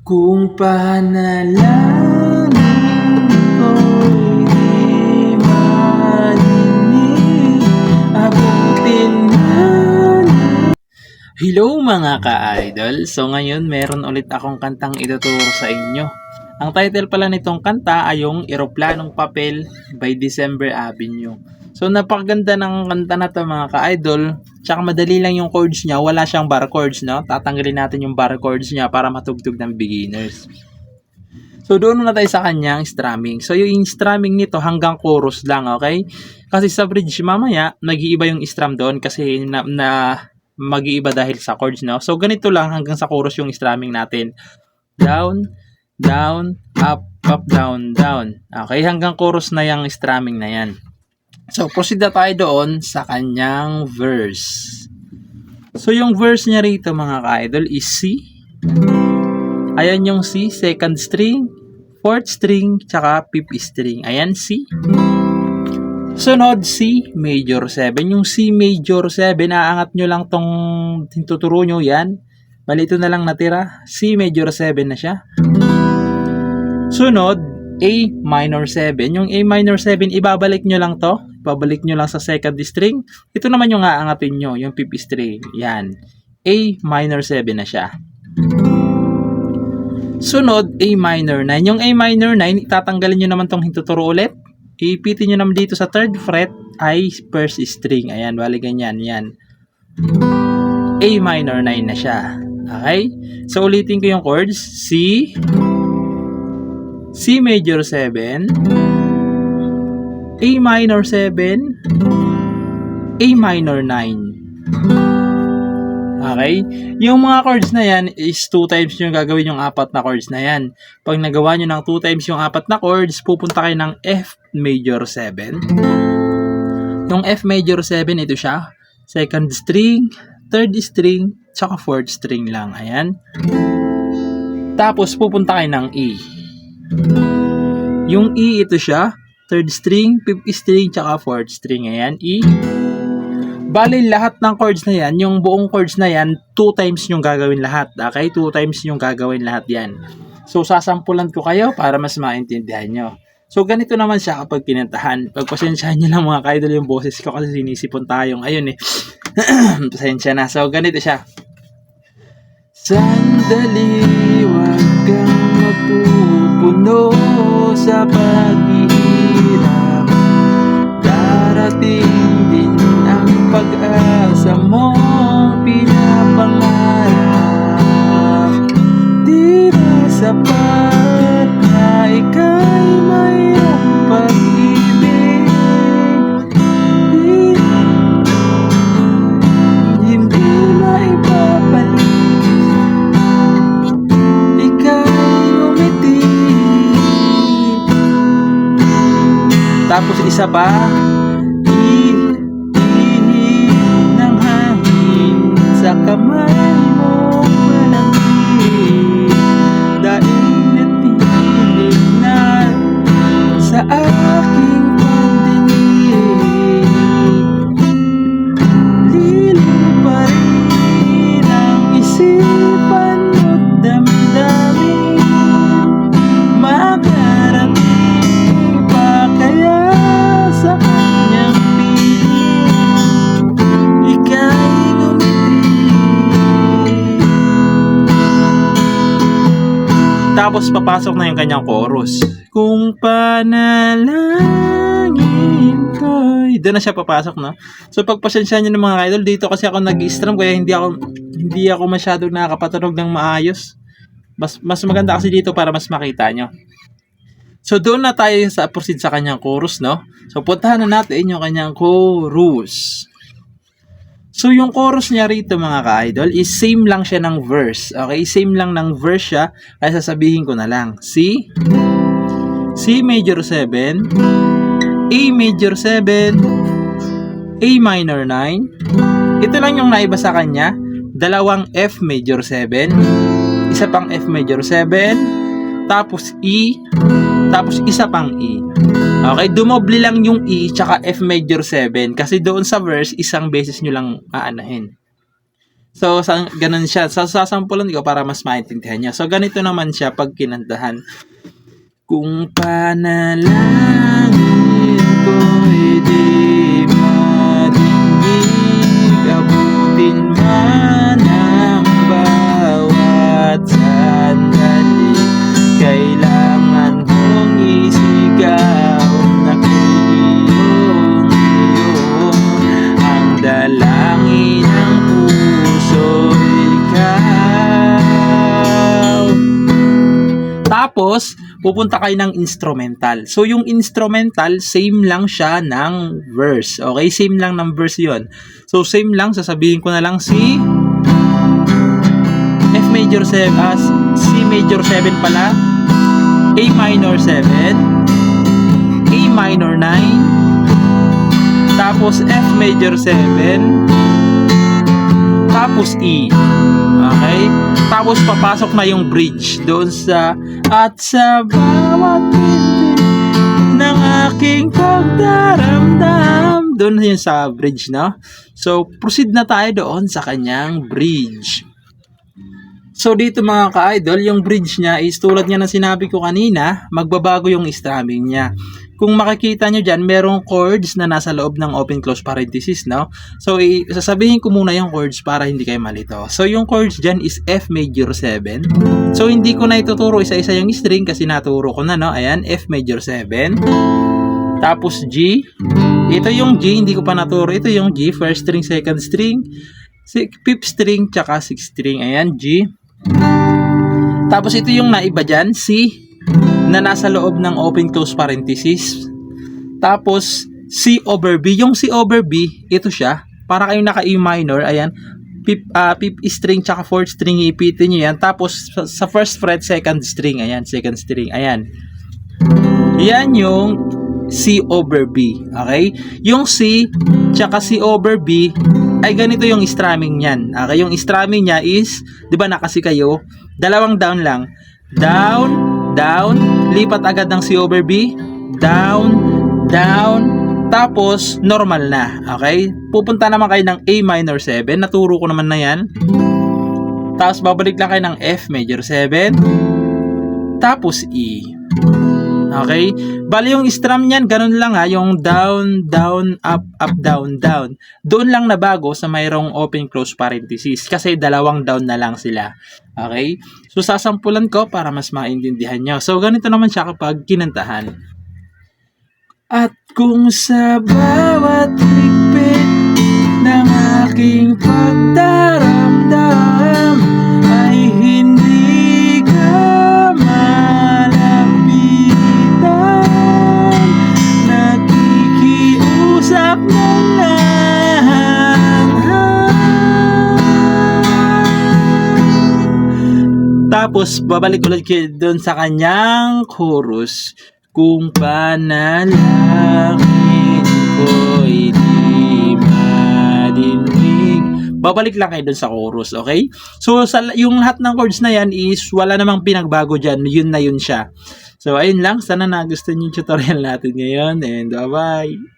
Kung panalangin ko'y di marinig, abutin man. Hello mga ka-idol! So ngayon meron ulit akong kantang ituturo sa inyo. Ang title pala nitong kanta ay yung Eroplanong Papel by December Avenue. So napakaganda ng kanta na to mga ka-idol. Tsaka madali lang yung chords niya, wala siyang bar chords, no? Tatanggalin natin yung bar chords niya para matugtog ng beginners. So doon muna tayo sa kanyang strumming. So yung strumming nito hanggang chorus lang, okay? Kasi sa bridge mamaya, nag-iiba yung strum doon kasi na mag-iiba dahil sa chords, no? So ganito lang hanggang sa chorus yung strumming natin. Down, down, up, up, down, down. Okay, hanggang chorus na yung strumming na yan. So, proceed na tayo doon sa kanyang verse. So, yung verse niya rito mga ka-idol is C. Ayan yung C, second string, fourth string, tsaka fifth string. Ayan, C. Sunod, C, major 7. Yung C major 7, aangat nyo lang tong tuturo nyo yan. Bali, ito na lang natira. C major 7 na siya. Sunod, A minor 7. Yung A minor 7, ibabalik nyo lang to. Ibabalik nyo lang sa second string. Ito naman yung aangatin nyo, yung fifth string. Yan. A minor 7 na siya. Sunod, A minor 9. Yung A minor 9, itatanggalin nyo naman tong hintuturo ulit. Ipitin nyo naman dito sa third fret ay first string. Ayan, bali ganyan. Yan. A minor 9 na siya. Okay? So, ulitin ko yung chords. C, C major 7, A minor 7, A minor 9. Okay? Yung mga chords na yan is 2 times yung gagawin yung 4 na chords na yan. Pag nagawa nyo ng 2 times yung 4 na chords, pupunta kayo ng F major 7. Yung F major 7, ito siya. Second string, third string, tsaka fourth string lang. Ayan. Tapos, pupunta kayo ng E. Yung E, ito siya. Third string, fifth string, tsaka fourth string. Ayan, E. Bali, lahat ng chords na yan, yung buong chords na yan, 2 times yung gagawin lahat. Okay? 2 times yung gagawin lahat yan. So, sasampulan ko kayo para mas maintindihan nyo. So, ganito naman siya kapag kinantahan. Pagpasensyahan nyo lang mga ka-idol yung boses ko kasi sinisipon tayo ngayon eh. Pasensya na. So, ganito siya. Sandali, wag kang mapupuno sa paghihirap. Darating din ang pag-asa mong pinapangarap. Di ba sapat na ika'y mayroong pag-ibig? Hindi maipapalit. Tapos isa pa, ihip ng hangin sa kamay mo malamig, dahil natinig na sa aking pandinig. Lilo pa rin ang isipan mo't damdamin, makarating pa kaya sa kanyang piling, ika'y ngumiti. Tapos papasok na yung kanyang chorus. Kung panalangin ko'y, doon na siya papasok, no? So pagpasensya nyo ng mga idol, dito kasi ako nag-strum kaya hindi ako masyadong nakakapatunog ng maayos. Mas maganda kasi dito para mas makita nyo. So, doon na tayo sa proceed sa kanyang chorus, no? So, puntahan na natin yung kanyang chorus. So, yung chorus niya rito, mga ka-idol, is same lang siya ng verse. Okay? Same lang ng verse siya. Kaya sasabihin ko na lang. C, C major 7, A major 7, A minor 9. Ito lang yung naiba sa kanya. Dalawang F major 7, isa pang F major 7, tapos E, tapos isa pang E. Okay, dumoble lang yung E tsaka F major 7 kasi doon sa verse isang beses nyo lang aanahin. So, ganun siya. So, sasampulan ko para mas maintindihan niyo. So, ganito naman siya pag kinantahan. Kung panalangin ko'y di madinig, abutin man ang bawat sandali. Kailangan mong isigaw na iyong ang dalangin ng puso ikaw. Tapos, pupunta kayo ng instrumental. So, yung instrumental, same lang siya ng verse. Okay? Same lang ng verse yon. So, same lang. Sasabihin ko na lang si F major 7, C major 7 pala, A minor 7, A minor 9, tapos F major 7, tapos E. Okay? Tapos papasok na yung bridge doon sa at sa bawat pintig ng aking pagdaramdam. Doon yun sa bridge, no? So, proceed na tayo doon sa kanyang bridge. So, dito mga ka-idol, yung bridge niya is tulad nga ng sinabi ko kanina, magbabago yung strumming niya. Kung makikita nyo dyan, merong chords na nasa loob ng open-close parenthesis, no? So, sasabihin ko muna yung chords para hindi kayo malito. So, yung chords dyan is F major 7. So, hindi ko na ituturo isa-isa yung string kasi naturo ko na, no? Ayan, F major 7. Tapos G. Ito yung G, hindi ko pa naturo. Ito yung G, first string, second string, fifth string, tsaka sixth string. Ayan, G. Tapos ito yung naiba dyan, C, na nasa loob ng open-close parenthesis. Tapos, C over B. Yung C over B, ito siya. Para kayong naka-E minor, ayan. Fifth string, tsaka fourth string, ipitin nyo yan. Tapos, sa first fret, second string. Ayan, second string. Ayan. Yan yung C over B. Okay? Yung C, tsaka C over B, ay ganito yung strumming niyan. Okay? Yung strumming niya is, di ba nakasi kayo? Dalawang down lang. Down, down, lipat agad ng C over B, down, down, tapos normal na. Okay? Pupunta naman kayo ng A minor 7, naturo ko naman na yan. Tapos babalik lang kayo ng F major 7, tapos E. Okay? Bali yung strum niyan, ganun lang ha, yung down, down, up, up, down, down. Doon lang nabago sa mayroong open-close parenthesis kasi dalawang down na lang sila. Okay? So, sasampulan ko para mas maintindihan nyo. So, ganito naman siya kapag kinantahan. At kung sa bawat higpit ng aking pagdaramdam ay hindi ka malapitan, nakikiusap na lang. Tapos, babalik ulit kayo doon sa kanyang chorus. Kung panalangin ko'y di madinig. Babalik lang kayo dun sa chorus, okay? So, yung lahat ng chords na yan is wala namang pinagbago dyan. Yun na yun siya. So, ayun lang. Sana nagustuhan yung tutorial natin ngayon. And bye-bye!